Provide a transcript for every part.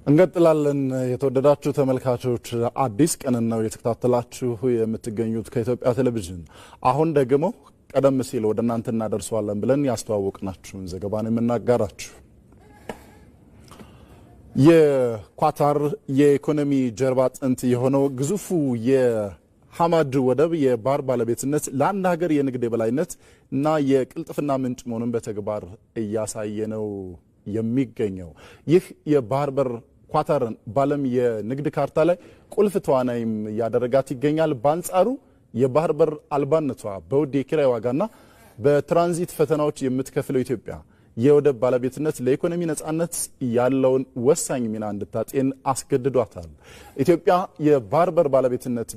እንቀጥላለን የተወደዳችሁ ተመልካቾች አዲስ ቀን ነው የተከታተላችሁ የምትገኙት ከኢትዮጵያ ቴሌቪዥን አሁን ደግሞ ቀደም ሲል ወደ እናንተ እናደርሰዋለን ብለን ያስተዋወቅናችሁን ዘገባን የምናጋራችሁ የኳታር የኢኮኖሚ ጀርባ አጥንት የሆነው ግዙፉ የሐማድ ወደብ የባህር ባለቤትነት ለአንድ ሀገር የንግድ የበላይነት እና የቅልጥፍና ምንጭ መሆኑን በተግባር እያሳየ ነው የሚገኘው ይህ የባህር በር ኳታርን ባለም የንግድ ካርታ ላይ ቁልፍ ተዋናይም ያደረጋት ይገኛል በአንጻሩ የባህር በር አልባነቷ በውድ የኪራይ ዋጋና በትራንዚት ፈተናዎች የምትከፍለው ኢትዮጵያ የወደብ ባለቤትነት ለኢኮኖሚ ነጻነት ያለውን ወሳኝ ሚና እንድታጤን አስገድዷታል ኢትዮጵያ የባህር በር ባለቤትነት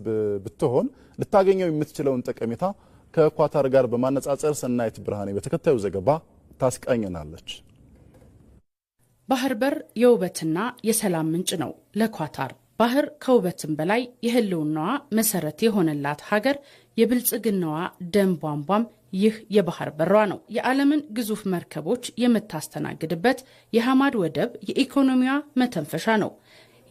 ብትሆን ልታገኘው የምትችለውን ጠቀሜታ ከኳታር ጋር በማነጻጸር ሰናይት ብርሃኔ በተከታዩ ዘገባ ታስቃኘናለች ባህር በር የውበትና የሰላም ምንጭ ነው ለኳታር ባህር ከውበትም በላይ የህልውናዋ መሰረት የሆነላት ሀገር የብልጽግናዋ ደም ቧንቧም ይህ የባህር በሯ ነው የዓለምን ግዙፍ መርከቦች የምታስተናግድበት የሐማድ ወደብ የኢኮኖሚዋ መተንፈሻ ነው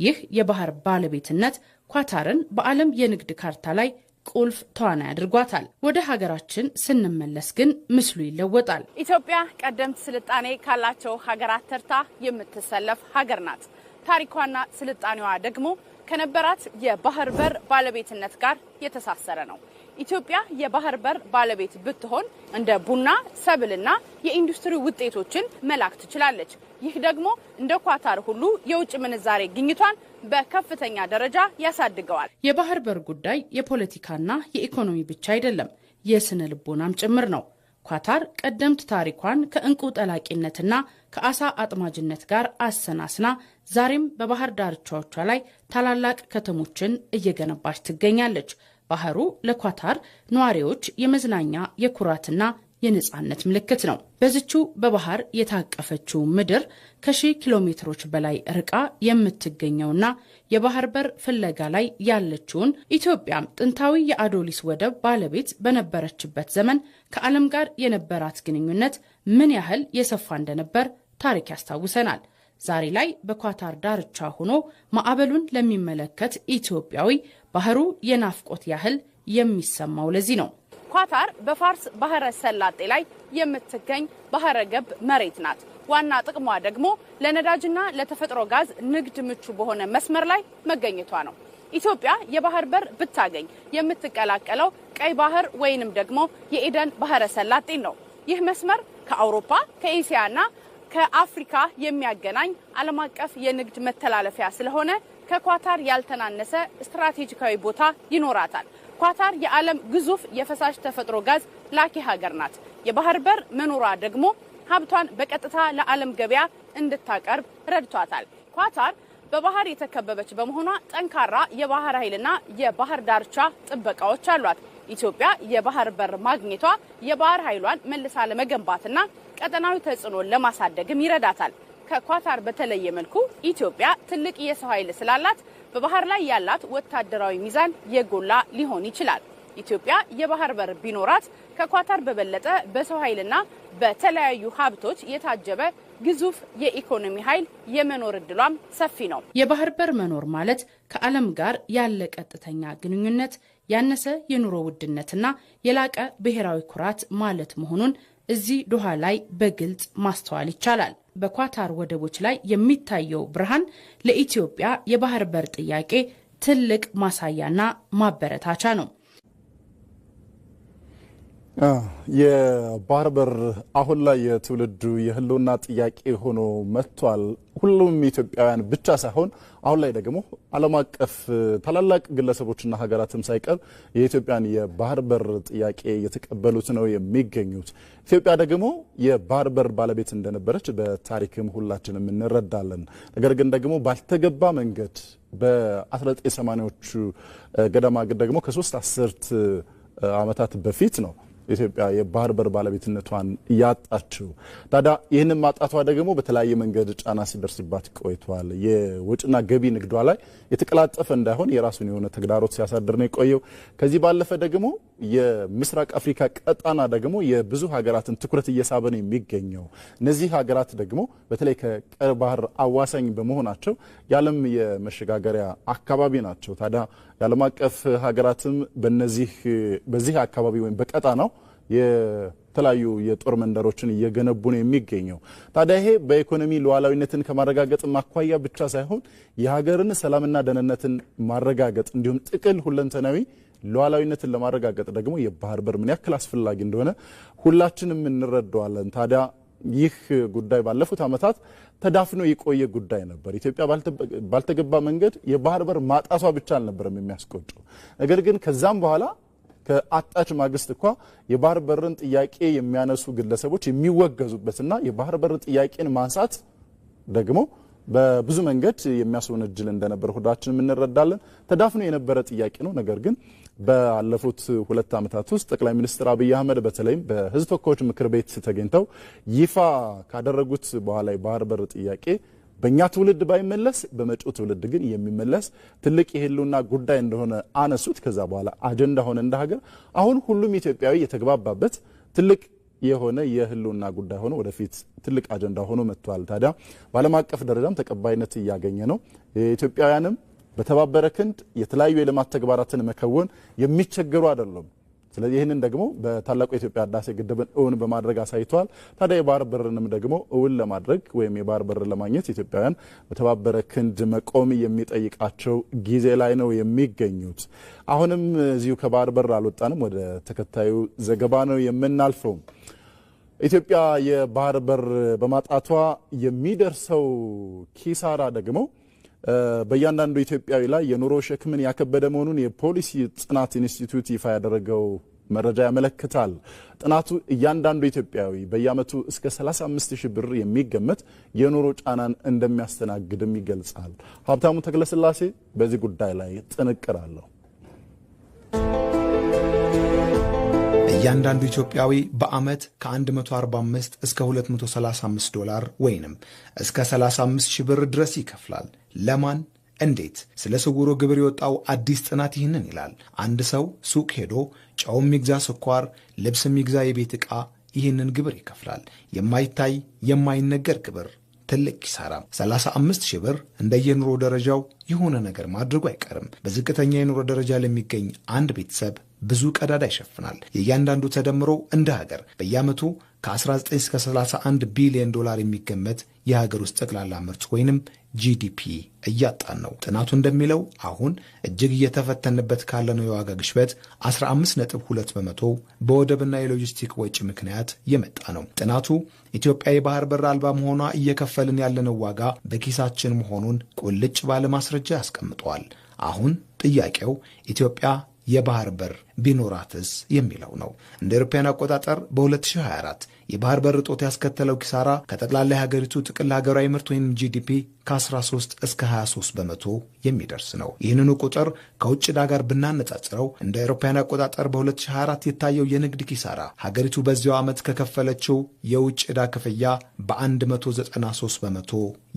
ይህ የባህር ባለቤትነት ኳታርን በዓለም የንግድ ካርታ ላይ ቁልፍ ተዋናይ አድርጓታል ወደ ሀገራችን ስንመለስ ግን ምስሉ ይለወጣል ኢትዮጵያ ቀደምት ስልጣኔ ካላቸው ሀገራት ተርታ የምትሰለፍ ሀገር ናት ታሪኳና ስልጣኔዋ ደግሞ ከነበራት የባህር በር ባለቤትነት ጋር የተሳሰረ ነው ኢትዮጵያ የባህር በር ባለቤት ብትሆን እንደ ቡና ሰብልና የኢንዱስትሪ ውጤቶችን መላክ ትችላለች ይህ ደግሞ እንደ ኳታር ሁሉ የውጭ ምንዛሬ ግኝቷን በከፍተኛ ደረጃ ያሳድገዋል የባህር በር ጉዳይ የፖለቲካና የኢኮኖሚ ብቻ አይደለም የስነ ልቦናም ጭምር ነው ኳታር ቀደምት ታሪኳን ከእንቁ ጠላቂነትና ከአሳ አጥማጅነት ጋር አሰናስና ዛሬም በባህር ዳርቻዎቿ ላይ ታላላቅ ከተሞችን እየገነባች ትገኛለች ባህሩ ለኳታር ነዋሪዎች የመዝናኛ የኩራትና የነጻነት ምልክት ነው በዚቹ በባህር የታቀፈችው ምድር ከ1000 ኪሎ ሜትሮች በላይ ርቃ የምትገኘውና የባህር በር ፍለጋ ላይ ያለችውን ኢትዮጵያም ጥንታዊ የአዶሊስ ወደብ ባለቤት በነበረችበት ዘመን ከዓለም ጋር የነበራት ግንኙነት ምን ያህል የሰፋ እንደነበር ታሪክ ያስታውሰናል ዛሬ ላይ በኳታር ዳርቻ ሆኖ ማዕበሉን ለሚመለከት ኢትዮጵያዊ ባህሩ የናፍቆት ያህል የሚሰማው ለዚህ ነው ኳታር በፋርስ ባህረ ሰላጤ ላይ የምትገኝ ባህረ ገብ መሬት ናት ዋና ጥቅሟ ደግሞ ለነዳጅና ለተፈጥሮ ጋዝ ንግድ ምቹ በሆነ መስመር ላይ መገኘቷ ነው ኢትዮጵያ የባህር በር ብታገኝ የምትቀላቀለው ቀይ ባህር ወይንም ደግሞ የኤደን ባህረ ሰላጤ ነው ይህ መስመር ከአውሮፓ ከኤሲያና ከአፍሪካ የሚያገናኝ ዓለም አቀፍ የንግድ መተላለፊያ ስለሆነ ከኳታር ያልተናነሰ ስትራቴጂካዊ ቦታ ይኖራታል ኳታር የዓለም ግዙፍ የፈሳሽ ተፈጥሮ ጋዝ ላኪ ሀገር ናት የባህር በር መኖሯ ደግሞ ሀብቷን በቀጥታ ለዓለም ገበያ እንድታቀርብ ረድቷታል ኳታር በባህር የተከበበች በመሆኗ ጠንካራ የባህር ኃይልና የባህር ዳርቻ ጥበቃዎች አሏት ኢትዮጵያ የባህር በር ማግኘቷ የባህር ኃይሏን መልሳ ለመገንባትና ቀጠናዊ ተጽዕኖን ለማሳደግም ይረዳታል ከኳታር በተለየ መልኩ ኢትዮጵያ ትልቅ የሰው ኃይል ስላላት በባህር ላይ ያላት ወታደራዊ ሚዛን የጎላ ሊሆን ይችላል ኢትዮጵያ የባህር በር ቢኖራት ከኳታር በበለጠ በሰው ኃይልና በተለያዩ ሀብቶች የታጀበ ግዙፍ የኢኮኖሚ ኃይል የመኖር እድሏም ሰፊ ነው የባህር በር መኖር ማለት ከዓለም ጋር ያለ ቀጥተኛ ግንኙነት ያነሰ የኑሮ ውድነትና የላቀ ብሔራዊ ኩራት ማለት መሆኑን እዚህ ዶሃ ላይ በግልጽ ማስተዋል ይቻላል በኳታር ወደቦች ላይ የሚታየው ብርሃን ለኢትዮጵያ የባህር በር ጥያቄ ትልቅ ማሳያና ማበረታቻ ነው የባህር በር አሁን ላይ የትውልዱ የህልውና ጥያቄ ሆኖ መጥቷል ሁሉም ኢትዮጵያውያን ብቻ ሳይሆን አሁን ላይ ደግሞ ዓለም አቀፍ ታላላቅ ግለሰቦችና ሀገራትም ሳይቀር የኢትዮጵያን የባህር በር ጥያቄ እየተቀበሉት ነው የሚገኙት ኢትዮጵያ ደግሞ የባህር በር ባለቤት እንደነበረች በታሪክም ሁላችንም እንረዳለን ነገር ግን ደግሞ ባልተገባ መንገድ በ1980ዎቹ ገደማ ደግሞ ከ3 አስርት ዓመታት በፊት ነው ኢትዮጵያ የባህር በር ባለቤትነቷን ያጣችው። ታዲያ ይህንን ማጣቷ ደግሞ በተለያየ መንገድ ጫና ሲደርስባት ቆይቷል። የወጭና ገቢ ንግዷ ላይ የተቀላጠፈ እንዳይሆን የራሱን የሆነ ተግዳሮት ሲያሳድር ነው የቆየው። ከዚህ ባለፈ ደግሞ የምስራቅ አፍሪካ ቀጣና ደግሞ የብዙ ሀገራትን ትኩረት እየሳበ ነው የሚገኘው። እነዚህ ሀገራት ደግሞ በተለይ ከቀይ ባህር አዋሳኝ በመሆናቸው የዓለም የመሸጋገሪያ አካባቢ ናቸው። ታዲያ የዓለም አቀፍ ሀገራትም በዚህ አካባቢ ወይም በቀጣናው የተለያዩ የጦር መንደሮችን እየገነቡ ነው የሚገኘው። ታዲያ ይሄ በኢኮኖሚ ሉዓላዊነትን ከማረጋገጥ ማኳያ ብቻ ሳይሆን የሀገርን ሰላምና ደህንነትን ማረጋገጥ እንዲሁም ጥቅል ሁለንተናዊ ሉዓላዊነትን ለማረጋገጥ ደግሞ የባህር በር ምን ያክል አስፈላጊ እንደሆነ ሁላችንም እንረዳዋለን። ታዲያ ይህ ጉዳይ ባለፉት ዓመታት ተዳፍኖ የቆየ ጉዳይ ነበር። ኢትዮጵያ ባልተገባ መንገድ የባህር በር ማጣቷ ብቻ አልነበረም የሚያስቆጨው። ነገር ግን ከዛም በኋላ ከአጣች ማግስት እንኳ የባህር በርን ጥያቄ የሚያነሱ ግለሰቦች የሚወገዙበትና የባህር በር ጥያቄን ማንሳት ደግሞ በብዙ መንገድ የሚያስወነጅል እንደነበር ሁላችንም እንረዳለን። ተዳፍኖ የነበረ ጥያቄ ነው። ነገር ግን ባለፉት 2 ዓመታት ውስጥ ጠቅላይ ሚኒስትር አብይ አህመድ በተለይም በሕዝብ ተወካዮች ምክር ቤት ተገኝተው ይፋ ካደረጉት በኋላ የባህር በር ጥያቄ በእኛ ትውልድ ባይመለስ በመጪው ትውልድ ግን የሚመለስ ትልቅ የህልውና ጉዳይ እንደሆነ አነሱት። ከዛ በኋላ አጀንዳ ሆነ እንደ ሀገር። አሁን ሁሉም ኢትዮጵያዊ የተግባባበት ትልቅ የሆነ የህልውና ጉዳይ ሆኖ ወደፊት ትልቅ አጀንዳ ሆኖ መጥቷል። ታዲያ በዓለም አቀፍ ደረጃም ተቀባይነት እያገኘ ነው። ኢትዮጵያውያንም በተባበረ ክንድ የተለያዩ የልማት ተግባራትን መከወን የሚቸገሩ አይደሉም። ስለዚህ ይህንን ደግሞ በታላቁ የኢትዮጵያ ህዳሴ ግድብን እውን በማድረግ አሳይቷል። ታዲያ የባህር በርንም ደግሞ እውን ለማድረግ ወይም የባህር በር ለማግኘት ኢትዮጵያውያን በተባበረ ክንድ መቆም የሚጠይቃቸው ጊዜ ላይ ነው የሚገኙት። አሁንም እዚሁ ከባህር በር አልወጣንም። ወደ ተከታዩ ዘገባ ነው የምናልፈው። ኢትዮጵያ የባህር በር በማጣቷ የሚደርሰው ኪሳራ ደግሞ በእያንዳንዱ ኢትዮጵያዊ ላይ የኑሮ ሸክምን ያከበደ መሆኑን የፖሊሲ ጥናት ኢንስቲትዩት ይፋ ያደረገው መረጃ ያመለክታል። ጥናቱ እያንዳንዱ ኢትዮጵያዊ በየዓመቱ እስከ 35,000 ብር የሚገመት የኑሮ ጫናን እንደሚያስተናግድም ይገልጻል። ሀብታሙ ተክለስላሴ በዚህ ጉዳይ ላይ ጥንቅር አለው። እያንዳንዱ ኢትዮጵያዊ በዓመት ከ145 እስከ 235 ዶላር ወይንም እስከ 35,000 ብር ድረስ ይከፍላል። ለማን? እንዴት? ስለ ስውሩ ግብር የወጣው አዲስ ጥናት ይህንን ይላል። አንድ ሰው ሱቅ ሄዶ ጨው የሚግዛ ስኳር፣ ልብስ የሚግዛ የቤት ዕቃ ይህንን ግብር ይከፍላል። የማይታይ የማይነገር ግብር፣ ትልቅ ኪሳራ። 35,000 ብር እንደየኑሮ ደረጃው የሆነ ነገር ማድረጉ አይቀርም። በዝቅተኛ የኑሮ ደረጃ ለሚገኝ አንድ ቤተሰብ ብዙ ቀዳዳ ይሸፍናል። የእያንዳንዱ ተደምሮ እንደ ሀገር በየዓመቱ ከ19 እስከ 31 ቢሊዮን ዶላር የሚገመት የሀገር ውስጥ ጠቅላላ ምርት ወይንም ጂዲፒ እያጣን ነው። ጥናቱ እንደሚለው አሁን እጅግ እየተፈተንበት ካለነው የዋጋ ግሽበት 15.2 በመቶ በወደብና የሎጂስቲክ ወጪ ምክንያት የመጣ ነው። ጥናቱ ኢትዮጵያ የባህር በር አልባ መሆኗ እየከፈልን ያለነው ዋጋ በኪሳችን መሆኑን ቁልጭ ባለ ማስረጃ ያስቀምጠዋል። አሁን ጥያቄው ኢትዮጵያ የባህር በር ቢኖራትስ የሚለው ነው። እንደ አውሮፓውያን አቆጣጠር በ2024 የባህር በር እጦት ያስከተለው ኪሳራ ከጠቅላላ የሀገሪቱ ጥቅል ሀገራዊ ምርት ወይም ጂዲፒ ከ13 እስከ 23 በመቶ የሚደርስ ነው። ይህንኑ ቁጥር ከውጭ ዕዳ ጋር ብናነጻጽረው እንደ አውሮፓውያን አቆጣጠር በ2024 የታየው የንግድ ኪሳራ ሀገሪቱ በዚያው ዓመት ከከፈለችው የውጭ ዕዳ ክፍያ በ193 በመቶ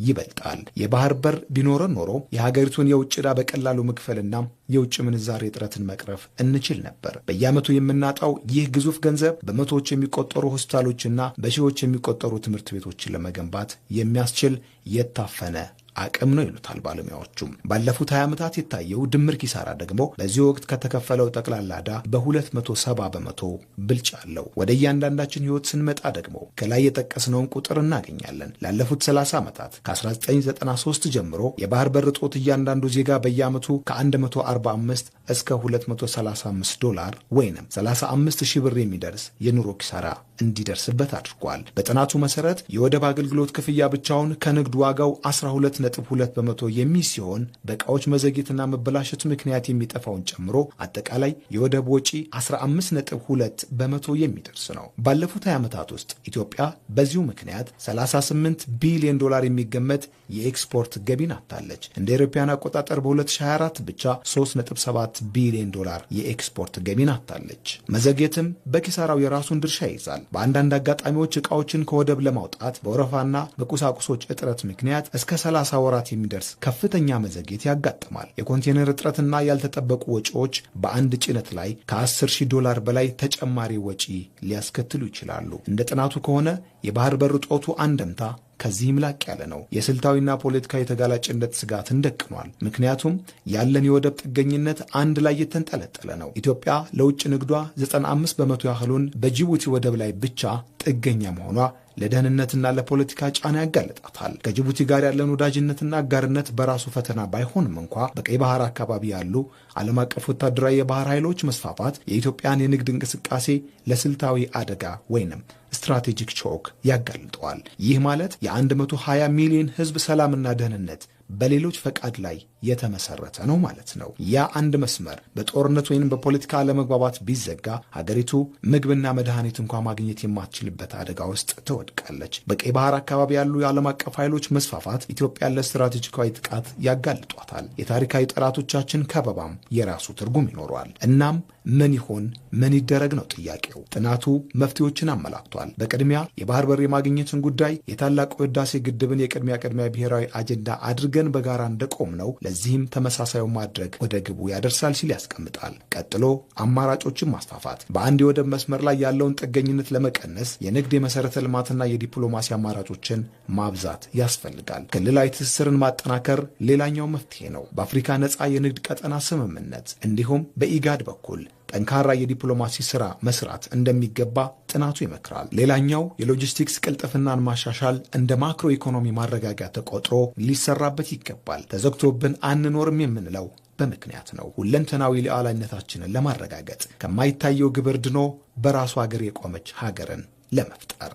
ይበልጣል። የባህር በር ቢኖረን ኖሮ የሀገሪቱን የውጭ ዕዳ በቀላሉ መክፈልና የውጭ ምንዛሬ እጥረትን መቅረፍ እንችል ነበር። በየዓመቱ የምናጣው ይህ ግዙፍ ገንዘብ በመቶዎች የሚቆጠሩ ሆስፒታሎችና በሺዎች የሚቆጠሩ ትምህርት ቤቶችን ለመገንባት የሚያስችል የታፈነ አቅም ነው ይሉታል ባለሙያዎቹም። ባለፉት 20 ዓመታት የታየው ድምር ኪሳራ ደግሞ በዚህ ወቅት ከተከፈለው ጠቅላላ ዕዳ በ270 በመቶ ብልጫ አለው። ወደ እያንዳንዳችን ሕይወት ስንመጣ ደግሞ ከላይ የጠቀስነውን ቁጥር እናገኛለን። ላለፉት 30 ዓመታት ከ1993 ጀምሮ የባህር በር እጦት እያንዳንዱ ዜጋ በየዓመቱ ከ145 እስከ 235 ዶላር ወይንም 35,000 ብር የሚደርስ የኑሮ ኪሳራ እንዲደርስበት አድርጓል። በጥናቱ መሰረት የወደብ አገልግሎት ክፍያ ብቻውን ከንግድ ዋጋው 12 6.2 በመቶ የሚይዝ ሲሆን በእቃዎች መዘግየትና መበላሸት ምክንያት የሚጠፋውን ጨምሮ አጠቃላይ የወደብ ወጪ 15.2 በመቶ የሚደርስ ነው። ባለፉት 20 ዓመታት ውስጥ ኢትዮጵያ በዚሁ ምክንያት 38 ቢሊዮን ዶላር የሚገመት የኤክስፖርት ገቢን አጥታለች። እንደ አውሮፓውያን አቆጣጠር በ2024 ብቻ 3.7 ቢሊዮን ዶላር የኤክስፖርት ገቢን አጥታለች። መዘግየትም በኪሳራው የራሱን ድርሻ ይይዛል። በአንዳንድ አጋጣሚዎች ዕቃዎችን ከወደብ ለማውጣት በወረፋና በቁሳቁሶች እጥረት ምክንያት እስከ 30 ወራት የሚደርስ ከፍተኛ መዘግየት ያጋጥማል። የኮንቴነር እጥረትና ያልተጠበቁ ወጪዎች በአንድ ጭነት ላይ ከ10,000 ዶላር በላይ ተጨማሪ ወጪ ሊያስከትሉ ይችላሉ። እንደ ጥናቱ ከሆነ የባህር በር እጦቱ አንድምታ ከዚህም ላቅ ያለ ነው። የስልታዊና ፖለቲካዊ ተጋላጭነት ስጋትን ደቅኗል። ምክንያቱም ያለን የወደብ ጥገኝነት አንድ ላይ የተንጠለጠለ ነው። ኢትዮጵያ ለውጭ ንግዷ 95 በመቶ ያህሉን በጅቡቲ ወደብ ላይ ብቻ ጥገኛ መሆኗ ለደህንነትና ለፖለቲካ ጫና ያጋልጣታል። ከጅቡቲ ጋር ያለን ወዳጅነትና አጋርነት በራሱ ፈተና ባይሆንም እንኳ በቀይ ባህር አካባቢ ያሉ ዓለም አቀፍ ወታደራዊ የባህር ኃይሎች መስፋፋት የኢትዮጵያን የንግድ እንቅስቃሴ ለስልታዊ አደጋ ወይንም ስትራቴጂክ ቾክ ያጋልጠዋል። ይህ ማለት የ120 ሚሊዮን ሕዝብ ሰላምና ደህንነት በሌሎች ፈቃድ ላይ የተመሰረተ ነው ማለት ነው። ያ አንድ መስመር በጦርነት ወይም በፖለቲካ አለመግባባት ቢዘጋ ሀገሪቱ ምግብና መድኃኒት እንኳን ማግኘት የማትችልበት አደጋ ውስጥ ትወድቃለች። በቀይ ባህር አካባቢ ያሉ የዓለም አቀፍ ኃይሎች መስፋፋት ኢትዮጵያን ለስትራቴጂካዊ ጥቃት ያጋልጧታል። የታሪካዊ ጠላቶቻችን ከበባም የራሱ ትርጉም ይኖረዋል። እናም ምን ይሆን ምን ይደረግ ነው ጥያቄው። ጥናቱ መፍትሄዎችን አመላክቷል። በቅድሚያ የባህር በር የማግኘትን ጉዳይ የታላቁ ህዳሴ ግድብን የቅድሚያ ብሔራዊ አጀንዳ አድርገን በጋራ እንደቆም ነው ለዚህም ተመሳሳዩ ማድረግ ወደ ግቡ ያደርሳል ሲል ያስቀምጣል። ቀጥሎ አማራጮችን ማስፋፋት፣ በአንድ የወደብ መስመር ላይ ያለውን ጥገኝነት ለመቀነስ የንግድ የመሰረተ ልማትና የዲፕሎማሲ አማራጮችን ማብዛት ያስፈልጋል። ክልላዊ ትስስርን ማጠናከር ሌላኛው መፍትሄ ነው። በአፍሪካ ነፃ የንግድ ቀጠና ስምምነት እንዲሁም በኢጋድ በኩል ጠንካራ የዲፕሎማሲ ስራ መስራት እንደሚገባ ጥናቱ ይመክራል። ሌላኛው የሎጂስቲክስ ቅልጥፍናን ማሻሻል እንደ ማክሮ ኢኮኖሚ ማረጋጊያ ተቆጥሮ ሊሰራበት ይገባል። ተዘግቶብን አንኖርም የምንለው በምክንያት ነው። ሁለንተናዊ ሉዓላዊነታችንን ለማረጋገጥ ከማይታየው ግብር ድኖ በራሱ ሀገር የቆመች ሀገርን ለመፍጠር